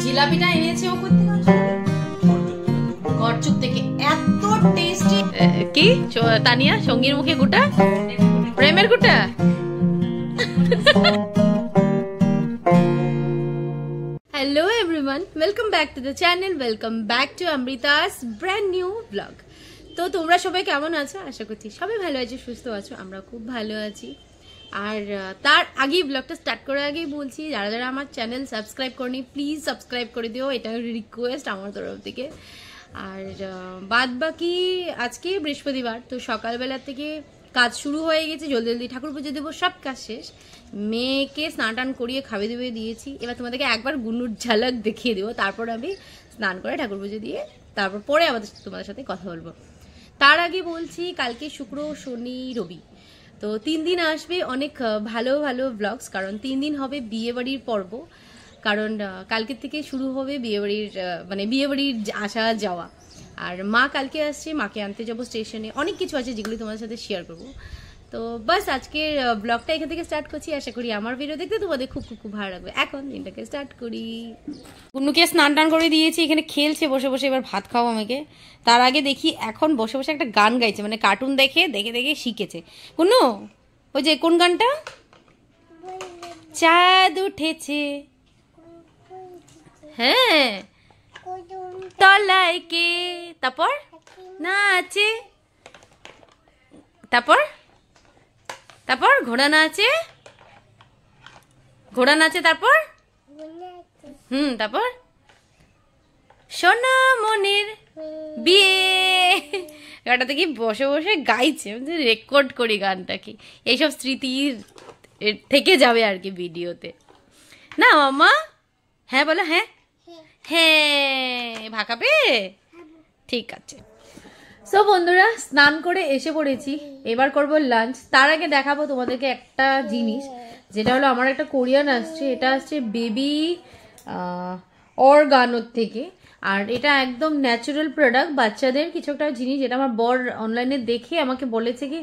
জিলাপিটা এনেছে ও করতে গরচুক থেকে, এত টেস্টি। কি তানিয়া সঙ্গীর মুখে গোটা প্রেমের গোটা। Hello everyone, welcome back to the channel, welcome back to Amrita's brand new vlog. তো তোমরা সবাই কেমন আছো? আশা করছি সবাই ভালো আছো, সুস্থ আছো, আমরা খুব ভালো আছি। আর তার আগেই ব্লগটা স্টার্ট করার আগেই বলছি, যারা যারা আমার চ্যানেল সাবস্ক্রাইব করনি প্লিজ সাবস্ক্রাইব করে দিও, এটা রিকোয়েস্ট আমার তরফ থেকে। আর বাদ বাকি আজকে বৃহস্পতিবার, তো সকালবেলা থেকে কাজ শুরু হয়ে গেছে, জলদি জলদি ঠাকুর পুজো দেবো, সব কাজ শেষ। মেয়েকে স্নান টান করিয়ে খাবে দেবে দিয়েছি। এবার তোমাদেরকে একবার গুন্নুর ঝালক দেখিয়ে দেবো, তারপর আমি স্নান করে ঠাকুর পুজো দিয়ে তারপর পরে আমাদের তোমাদের সাথে কথা বলবো। তার আগে বলছি, কালকে শুক্র শনি রবি, তো 3 দিন আসবে অনেক ভালো ভালো ব্লগস, কারণ 3 দিন হবে বিয়েবাড়ির পর্ব। কারণ কালকের থেকে শুরু হবে বিয়েবাড়ির মানে বিয়েবাড়ির আসা যাওয়া। আর মা কালকে আসছে, মাকে আনতে যাবো স্টেশনে, অনেক কিছু আছে যেগুলি তোমাদের সাথে শেয়ার করবো। তো বাস আজকের ব্লগটা এখান থেকে স্টার্ট করছি। আশা করি আমার ভিডিও দেখতে তোমাদের খুব খুব খুব ভালো লাগবে। এখন দিনটাকে স্টার্ট করি। গুন্নুকে স্নান টান করে দিয়েছি, এখানে খেলছে বসে বসে, এবার ভাত খাও আমাকে। তার আগে দেখি এখন বসে বসে একটা গান গাইছে, মানে কার্টুন দেখে দেখে দেখে শিখেছে। গুন্নু ওই যে কোন গানটা, চাঁদ উঠেছে হ্যাঁ তলায় কে, তারপর না আছে, তারপর তারপর ঘোড়া নাচে, ঘোড়া নাচে, তারপর তারপর সোনা মনের বিয়ে। গানটা থেকে বসে বসে গাইছে, রেকর্ড করি গানটা, কি এইসব স্মৃতি থেকে যাবে আর কি ভিডিওতে, না মাম্মা? হ্যাঁ বলো, হ্যাঁ হ্যাঁ ভাকাবে, ঠিক আছে। সো বন্ধুরা, স্নান করে এসে পড়েছি, এবার করব লাঞ্চ। তার আগে দেখাবো তোমাদেরকে একটা জিনিস, যেটা হলো আমার একটা কোরিয়ান আসছে, এটা আসছে বেবি অর্গানোর থেকে। আর এটা একদম ন্যাচারাল প্রোডাক্ট, বাচ্চাদের কিছু একটা জিনিস, যেটা আমার বর অনলাইনে দেখে আমাকে বলেছে, কি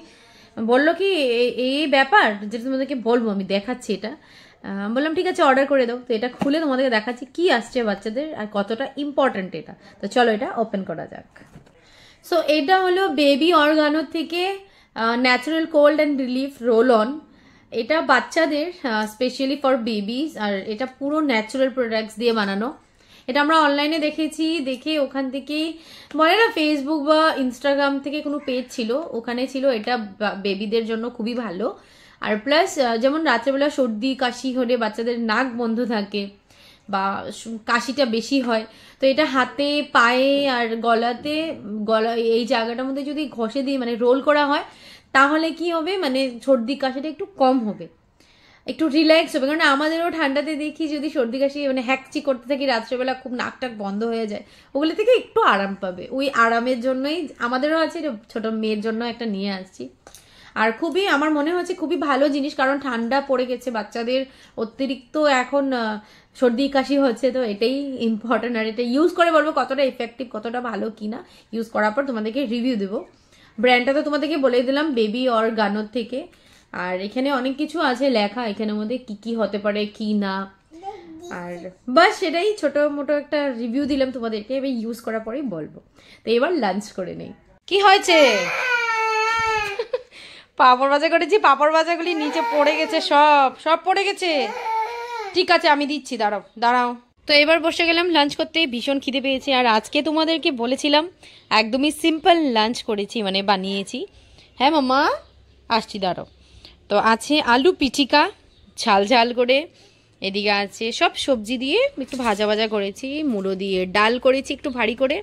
বললো কি এই ব্যাপার, যেটা তোমাদেরকে বলবো, আমি দেখাচ্ছি এটা। বললাম ঠিক আছে অর্ডার করে দাও। তো এটা খুলে তোমাদেরকে দেখাচ্ছি কি আসছে বাচ্চাদের আর কতটা ইম্পর্টেন্ট এটা। তো চলো এটা ওপেন করা যাক। সো এটা হলো বেবি অর্গানোর থেকে natural cold and relief roll on. এটা বাচ্চাদের স্পেশালি ফর বেবিজ, আর এটা পুরো ন্যাচারাল প্রোডাক্টস দিয়ে বানানো। এটা আমরা অনলাইনে দেখেছি, দেখে ওখান থেকেই বলে না ফেসবুক বা ইনস্টাগ্রাম থেকে কোনো পেজ ছিল, ওখানে ছিল এটা বেবিদের জন্য খুবই ভালো। আর প্লাস যেমন রাত্রেবেলা সর্দি কাশি হলে বাচ্চাদের নাক বন্ধ থাকে বা কাশিটা বেশি হয়, তো এটা হাতে পায়ে আর গলাতে, গলা এই জায়গাটার মধ্যে যদি ঘষে দিয়ে মানে রোল করা হয়, তাহলে কি হবে, মানে সর্দি কাশিটা একটু কম হবে, একটু রিল্যাক্স হবে। কারণ আমাদেরও ঠান্ডাতে দেখি যদি সর্দি কাশি মানে হ্যাকচি করতে থাকি, রাত্রেবেলা খুব নাক টাক বন্ধ হয়ে যায়, ওগুলো থেকে একটু আরাম পাবে। ওই আরামের জন্যই আমাদেরও আছে, ছোট মেয়ের জন্য একটা নিয়ে আসছি। আর খুবই আমার মনে হচ্ছে খুবই ভালো জিনিস, কারণ ঠান্ডা পড়ে গেছে বাচ্চাদের অতিরিক্ত, এখন সর্দি কাশি হচ্ছে, তো এটাই ইম্পর্টেন্ট। আর এটা ইউজ করে বলবো কতটা এফেক্টিভ, কতটা ভালো কিনা, ইউজ করার পর তোমাদেরকে রিভিউ দেবো। ব্র্যান্ডটা তো তোমাদেরকে বলে দিলাম, বেবি অর্গানোর থেকে। আর এখানে অনেক কিছু আছে লেখা, এখানের মধ্যে কি কি হতে পারে কি না, আর বাস সেটাই ছোট মোটো একটা রিভিউ দিলাম তোমাদেরকে, এবার ইউজ করার পরেই বলবো। তো এবার লাঞ্চ করে নেই। কি হয়েছে? পাপড় ভাজা করেছি, পাপড় ভাজাগুলি নিচে পড়ে গেছে, সব সব পড়ে গেছে। ঠিক আছে আমি দিচ্ছি, দাঁড়াও দাঁড়াও। তো এবার বসে গেলাম লাঞ্চ করতে, ভীষণ খিদে পেয়েছি। আর আজকে তোমাদেরকে বলেছিলাম একদমই সিম্পল লাঞ্চ করেছি, মানে বানিয়েছি। হ্যাঁ মাম্মা আসছি, দাঁড়াও। তো আছে আলু পিঠিকা ঝাল ঝাল করে, এদিকে আছে সব সবজি দিয়ে একটু ভাজা ভাজা করেছি, মুড়ো দিয়ে ডাল করেছি একটু ভারী করে,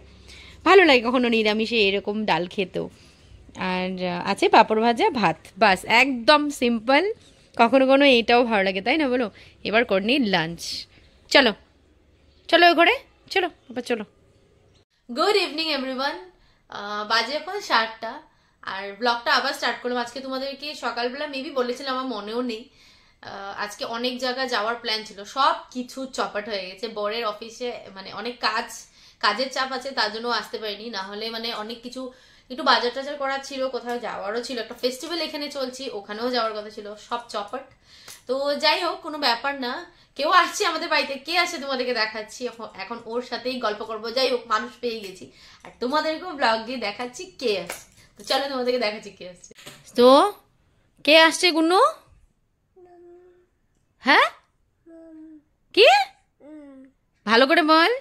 ভালো লাগে কখনো নিরামিষে এরকম ডাল খেতেও। আর আছে পাঁপড় ভাজা, ভাত, বাস একদম সিম্পল। কখনো কোনো এটাও ভালো লাগে, তাই না বলো? এবার করে নিই লাঞ্চ। চলো চলো ঘরে চলো, এবার চলো। গুড ইভিনিং এভরিওয়ান, বাজে এখন 7টা। আর ব্লগটা আবার স্টার্ট করলাম। আজকে তোমাদেরকে সকালবেলা মেবি বলেছিলাম, আমার মনেও নেই। আজকে অনেক জায়গা যাওয়ার প্ল্যান ছিল, সব কিছু চপাট হয়ে গেছে। বরের অফিসে মানে অনেক কাজের চাপ আছে, তার জন্য আসতে পারিনি। না হলে মানে অনেক কিছু একটু বাজার টাজার করার ছিল, কোথাও যাওয়ারও ছিল, একটা ফেস্টিভ্যাল এখানে চলছে, ওখানেও যাওয়ার কথা ছিল, সব চপাট। তো যাই হোক, কোনো ব্যাপার না। কেউ আসছে আমাদের বাড়িতে, কে আসে তোমাদেরকে দেখাচ্ছি। এখন ওর সাথেই গল্প করবো। যাই হোক, মানুষ পেয়ে গেছি, আর তোমাদেরকেও ব্লগে দেখাচ্ছি কে আসছে। তো চলো তোমাদেরকে দেখাচ্ছি কে আসছে। তো কে আসছে গুনু? হ্যাঁ, কি ভালো করে বল।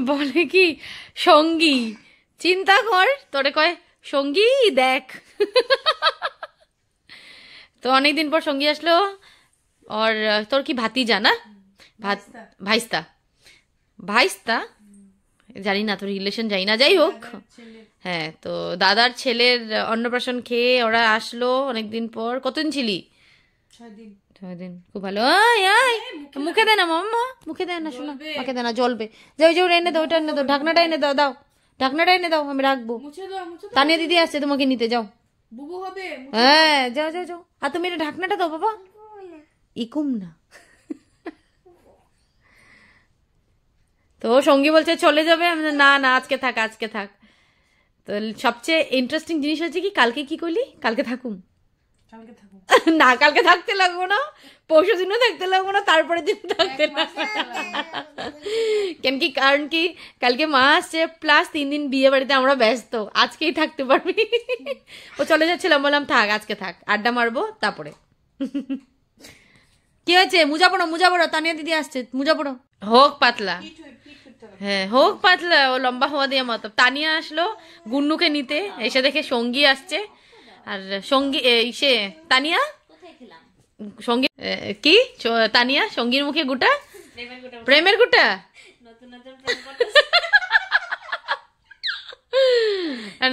বলে কি সঙ্গী, চিন্তা কর, তোরে কয় সঙ্গী দেখ। তো অনেকদিন পর সঙ্গী আসলো। আর তোর কি ভাতিজা না? ভাইস্তা, ভাইস্তা জানি না, তোর রিলেশন জানি না। যাই হোক, হ্যাঁ, তো দাদার ছেলের অন্নপ্রাশন খেয়ে ওরা আসলো অনেকদিন পর। কতদিন ছিলি? 6 দিন। খুব ভালো। মুখে দে না মাম্মা, মুখে দে না, শোনা মুখে দে না, জ্বলবে। যাও যাও, এনে দাও, ওটা এনে দাও, ঢাকনাটা এনে দাও, দাও ঢাকনাটা এনে দাও, আমি রাখবো। তানিয়া দিদি আসছে তোমাকে নিতে, যাও। হ্যাঁ, যাও যাও যাও। আর তুমি এটা ঢাকনাটা দাও বাবা। ইকুম না। তো সঙ্গী বলছে চলে যাবে। আমি না না, আজকে থাক, আজকে থাক। তো সবচেয়ে ইন্টারেস্টিং জিনিস হচ্ছে কি, কালকে কি করলি? কালকে থাকুম না, কালকে থাকতে লাগবো না, পরশু দিনও থাকতে লাগবো না, তারপরে দিন থাকতে কেন কি, কারণ কি কালকে মা আসছে, প্লাস 3 দিন বিয়ে বাড়িতে আমরা ব্যস্ত, আজকেই থাকতে পারবি। ও চলে যাচ্ছিলাম, বললাম থাক, আজকে থাক, আড্ডা মারবো তারপরে। কি হয়েছে? মুজা পড়ো, মুজা পড়ো, তানিয়া দিদি আসছে, মুজা পড়ো। হোক পাতলা, হ্যাঁ হোক পাতলা, ও লম্বা হওয়া দিয়ে মতো। তানিয়া আসলো গুন্নুকে নিতে, এসে দেখে সঙ্গী আসছে। আর সঙ্গী সে তানিয়া সঙ্গী কি তানিয়া সঙ্গীর মুখে গুটা, প্রেমের গুটা।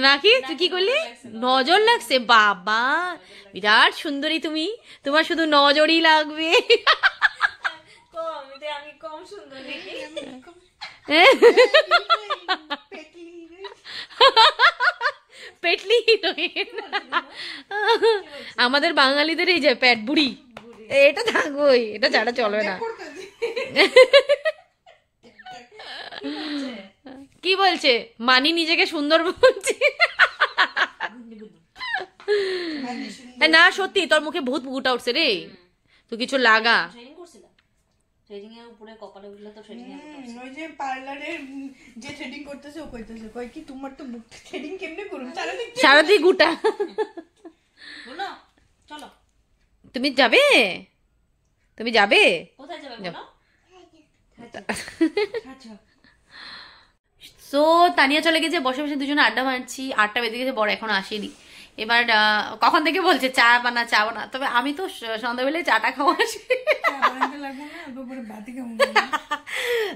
নাকি তুই কি করলি? নজর লাগছে? বাবা, বিরাট সুন্দরী তুমি, তোমার শুধু নজরই লাগবে। আমি কম সুন্দরী? Petley heroine. আমাদের বাঙালিদের এই যে পেট বুড়ি, এটা থাকবোই, এটা ছাড়া চলবে না। কি বলছে? মানি নিজেকে সুন্দর বলছে না, সত্যি তোর মুখে ভূত গুটা উঠছে রে, তুই কিছু লাগা। সারাদিন গুটা। তুমি যাবে? তুমি যাবে? সো তানিয়া চলে গেছে, বসে বসে দুজনে আড্ডা মারছি। 8টা বেজে গেছে, বড় এখনো আসেনি। এবার কখন থেকে বলছে চা বানা, চা বানা। তবে আমি তো সন্ধ্যাবেলায় চাটা খাওয়া আসি,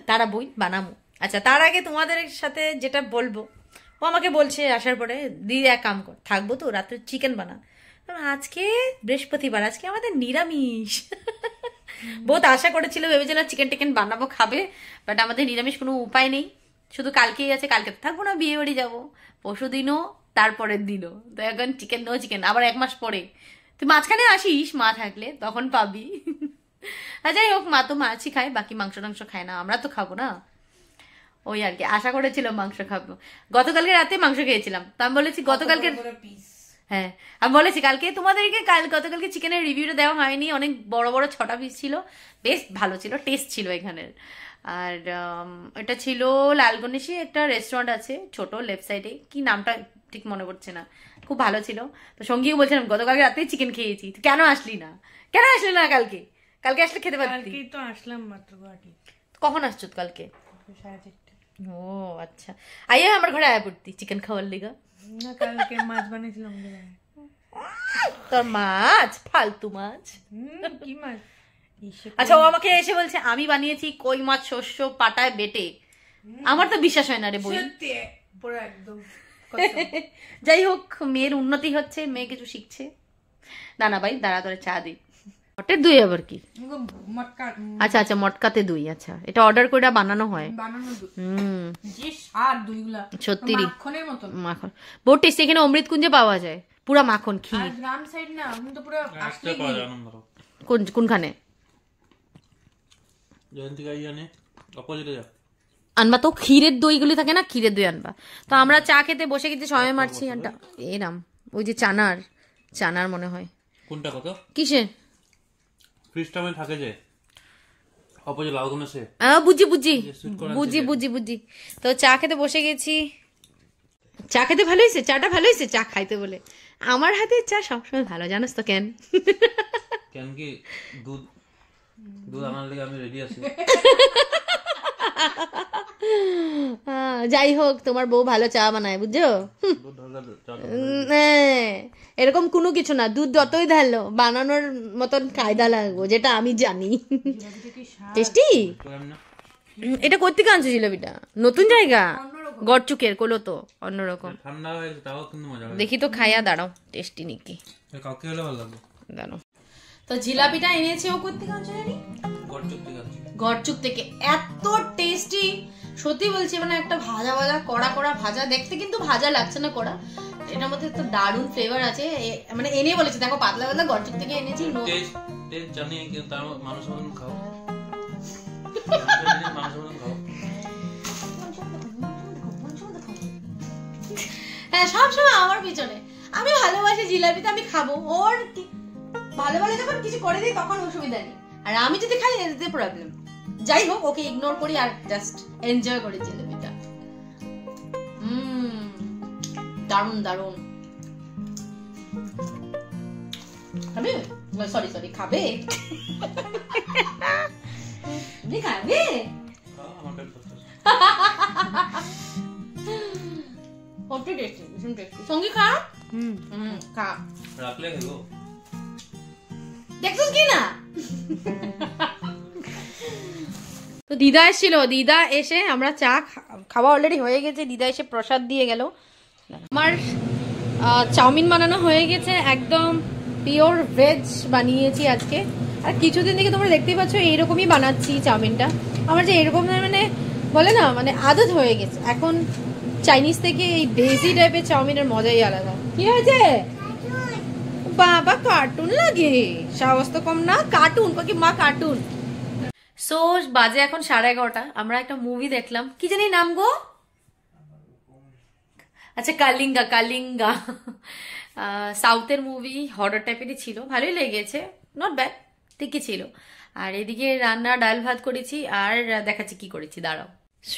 তারা বই বানাবো। আচ্ছা, তার আগে তোমাদের সাথে যেটা বলবো, ও আমাকে বলছে আসার পরে, দিদি এক কাম কর, থাকবো তো রাত্রে চিকেন বানা। আজকে বৃহস্পতিবার, আজকে আমাদের নিরামিষ। বহুত আশা করেছিল, ভেবেছিলাম চিকেন টিকেন বানাবো, খাবে, বাট আমাদের নিরামিষ, কোনো উপায় নেই। শুধু কালকেই আছে, কালকে থাকবো না, বিয়ে বাড়ি যাবো, পরশু দিনও, তারপরের দিনও। তো এখন চিকেন নো চিকেন, আবার 1 মাস পরে। তুই মাঝখানে আসিস, মা থাকলে তখন পাবি। আর যাই হোক, মা তো মাছই খায়, বাকি মাংস টাংস খায় না, আমরা তো খাবো না। ওই আর কি, আশা করেছিলাম মাংস খাবো। গতকালকে রাতে মাংস খেয়েছিলাম, তো আমি বলেছি গতকালকে, হ্যাঁ আমি বলেছি কালকে তোমাদেরকে, গতকালকে চিকেনের রিভিউটা দেওয়া হয়নি। অনেক বড় বড় 6টা পিস ছিল, বেশ ভালো ছিল, টেস্ট ছিল এখানের। আর এটা ছিল লালগণেশে একটা রেস্টুরেন্ট আছে, ছোট, লেফট সাইডে, কি নামটা ঠিক মনে পড়ছে না, খুব ভালো ছিল। তো সঙ্গীও বলছিলাম গতকালকে রাতে চিকেন খেয়েছি, তুই কেন আসলি না? কেন আসলি না কালকে? কালকে আসলে খেতে পারতি। তো আসলাম মাত্র। কখন আসছো কালকে? 4:30। ও আচ্ছা, আইয়া আমার ঘরে আয়া পড়তি চিকেন খাওয়ার লিগা। কালকে মাছ বানিয়েছিলাম। তোর মাছ ফালতু মাছ, কি মাছ? আচ্ছা, ও আমাকে এসে বলছে আমি বানিয়েছি কই মাছ শস্য পাটায় বেটে। আমার তো বিশ্বাস হয় না রে বই। যাই হোক, মেয়ের উন্নতি হচ্ছে, মেয়ে কিছু শিখছে। দানা ভাই দাঁড়া, তোরে চা দিই। মটের দই আবার কি? আচ্ছা আচ্ছা, মটকাতে দই। আচ্ছা, এটা অর্ডার করে বানানো হয়। সত্যি মাখন বহুত টেস্টি। এখানে অমৃতকুঞ্জে পাওয়া যায় পুরা মাখন ক্ষীর। কোনখানে আনবা? তো ক্ষীরের দইগুলি থাকে না, ক্ষীরের দই আনবা। তো আমরা চা খেতে বসে গেছি, সময় মারছি। এরাম ওই যে চানার মনে হয় কোনটা কত কিসে ফ্রিজটা মে থাকে যে অপোজিট লাল কোন আছে বুঝি বুঝি বুঝি বুঝি বুঝি। তো চা খেতে বসে গেছি। চা খেতে ভালো হয়েছে, চাটা ভালো হয়েছে, চা খাইতে বলে। আমার হাতে চা সবসময় ভালো, জানোস তো কেন? কেন কি দুধ দুধ আনার লাগি আমি রেডি আছি। যাই হোক, তোমার বউ ভালো চা বানায়, বুঝছো? দুধ ঢালা চা এরকম কোনো কিছু না, দুধ যতই ঢালো বানানোর মতন কায়দা লাগবো, যেটা আমি জানি। টেস্টি। এটা কোত্থেকে আনছো জিলাপিটা? নতুন জায়গা, গড়চুকের কোলো তো অন্যরকম। ঠান্ডা হয়ে তাও কিন্তু মজা হয়। দেখি তো খাইয়া, দাঁড়াও, টেস্টি নাকি কাউকে হলে ভালো লাগবে। দাঁড়াও। তো জিলাপিটা এনেছে ও কোত্থেকে আনছো জানি? গড়চুক থেকে আনছি। গড়চুক থেকে। এত টেস্টি, সত্যি বলছি, মানে একটা ভাজা ভাজা কড়া কড়া ভাজা, দেখতে কিন্তু ভাজা লাগছে না কড়া, এটার মধ্যে তো দারুণ ফ্লেভার আছে। মানে এনে বলেছে দেখো পাতলা পাতলা, গড়চুক থেকে এনেছি। টেস্ট টেস্ট জানি কিন্তু তার মানুষ মতন খাও। মানুষ মতন খাও। হ্যাঁ, সবসময় আমার পিছনে। আমি ভালোবাসি জিলাপিতে, আমি খাবো। ওর ভালো ভালো যখন কিছু করে দিই তখন অসুবিধা নেই, আর আমি যদি খাই এতে প্রবলেম। যাই হোক, ওকে ইগনোর করি আর জাস্ট এনজয় করি জিলাপিটা। দারুন দারুন। খাবে? সরি সরি, খাবে? তুমি খাবে? আমার পেট ভর্তি। কত টেস্টি, ভীষণ টেস্টি। সঙ্গী খা। খা। রাখলে খেলো। দেখছিস কি না? তো দিদা এসেছিল, দিদা এসে আমরা চা খাওয়া অলরেডি হয়ে গেছে, দিদা এসে প্রসাদ দিয়ে গেল। আমার চাউমিন বানানো হয়ে গেছে, একদম পিওর ভেজ বানিয়েছি আজকে। আর কিছুদিন থেকে তোমরা দেখতেই পাচ্ছ এইরকমই বানাচ্ছি চাউমিনটা। আমার যে এরকম মানে বলে না, মানে আদত হয়ে গেছে এখন। চাইনিজ থেকে এই ভেজি টাইপের চাউমিনের মজাই আলাদা। কি হয়েছে বাবা? কার্টুন লাগে, সাহস তো কম না। কার্টুন পাখি মা, কার্টুন। সো বাজে এখন 11:30। আমরা একটা মুভি দেখলাম, কি জানি নাম গো? আচ্ছা, কালিঙ্গা। কালিঙ্গা সাউথের মুভি, হরর টাইপেরই ছিল, ভালোই লেগেছে, নট ব্যাড, ঠিকই ছিল। আর এদিকে রান্না ডাল ভাত করেছি, আর দেখাচ্ছি কি করেছি, দাঁড়াও।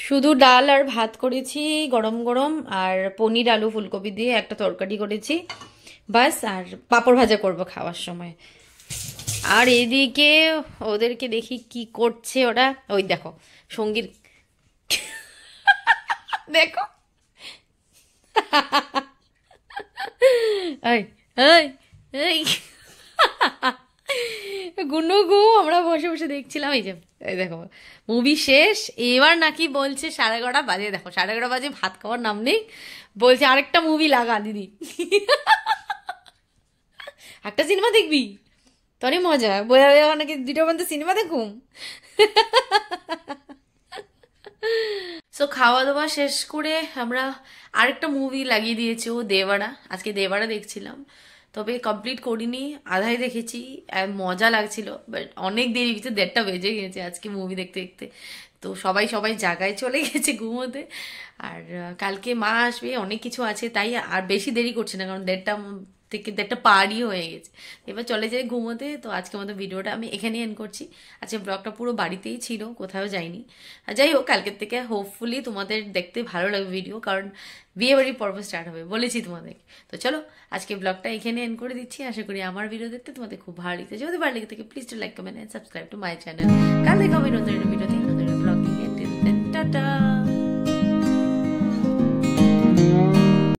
শুধু ডাল আর ভাত করেছি গরম গরম, আর পনির আলু ফুলকপি দিয়ে একটা তরকারি করেছি, বাস। আর পাঁপড় ভাজা করব খাওয়ার সময়। আর এদিকে ওদেরকে দেখি কি করছে ওরা। ওই দেখো সঙ্গীর, দেখো গুনু গু, আমরা বসে বসে দেখছিলাম। এই যে এই দেখো মুভি শেষ, এবার নাকি বলছে 11:30 বাজে। দেখো 11:30 বাজে, ভাত খাওয়ার নাম নেই, বলছে আরেকটা মুভি লাগা দিদি। একটা সিনেমা দেখবি? তোরই মজা, বোঝা যাবে নাকি 2টা পর্যন্ত সিনেমা দেখুম। সো খাওয়া দাওয়া শেষ করে আমরা আরেকটা মুভি লাগিয়ে দিয়েছি, ও দেবাড়া। আজকে দেবাড়া দেখছিলাম, তবে কমপ্লিট করিনি, আধাই দেখেছি। মজা লাগছিল, বাট অনেক দেরি হয়েছে, 1:30 বেজে গেছে আজকে মুভি দেখতে দেখতে। তো সবাই জায়গায় চলে গেছে ঘুমোতে। আর কালকে মা আসবে, অনেক কিছু আছে, তাই আর বেশি দেরি করছে না, কারণ 1:30 থেকে 1:30 পারই হয়ে গেছে। এবার চলে যাই ঘুমোতে। তো আজকের মতো ভিডিওটা আমি এখানেই এন্ড করছি। আজকে ব্লগটা পুরো বাড়িতেই ছিল, কোথাও যাইনি। যাই হোক, কালকের থেকে হোপফুলি তোমাদের দেখতে ভালো লাগবে ভিডিও, কারণ বিয়ে বাড়ির পর্ব স্টার্ট হবে বলেছি তোমাদের। তো চলো আজকে ব্লগটা এখানে এন্ড করে দিচ্ছি। আশা করি আমার ভিডিও দেখতে তোমাদের খুব ভালো লেগেছে। যদি ভালো লেগে থাকে please to like, comment and subscribe to my channel. কাল দেখা হবে নতুন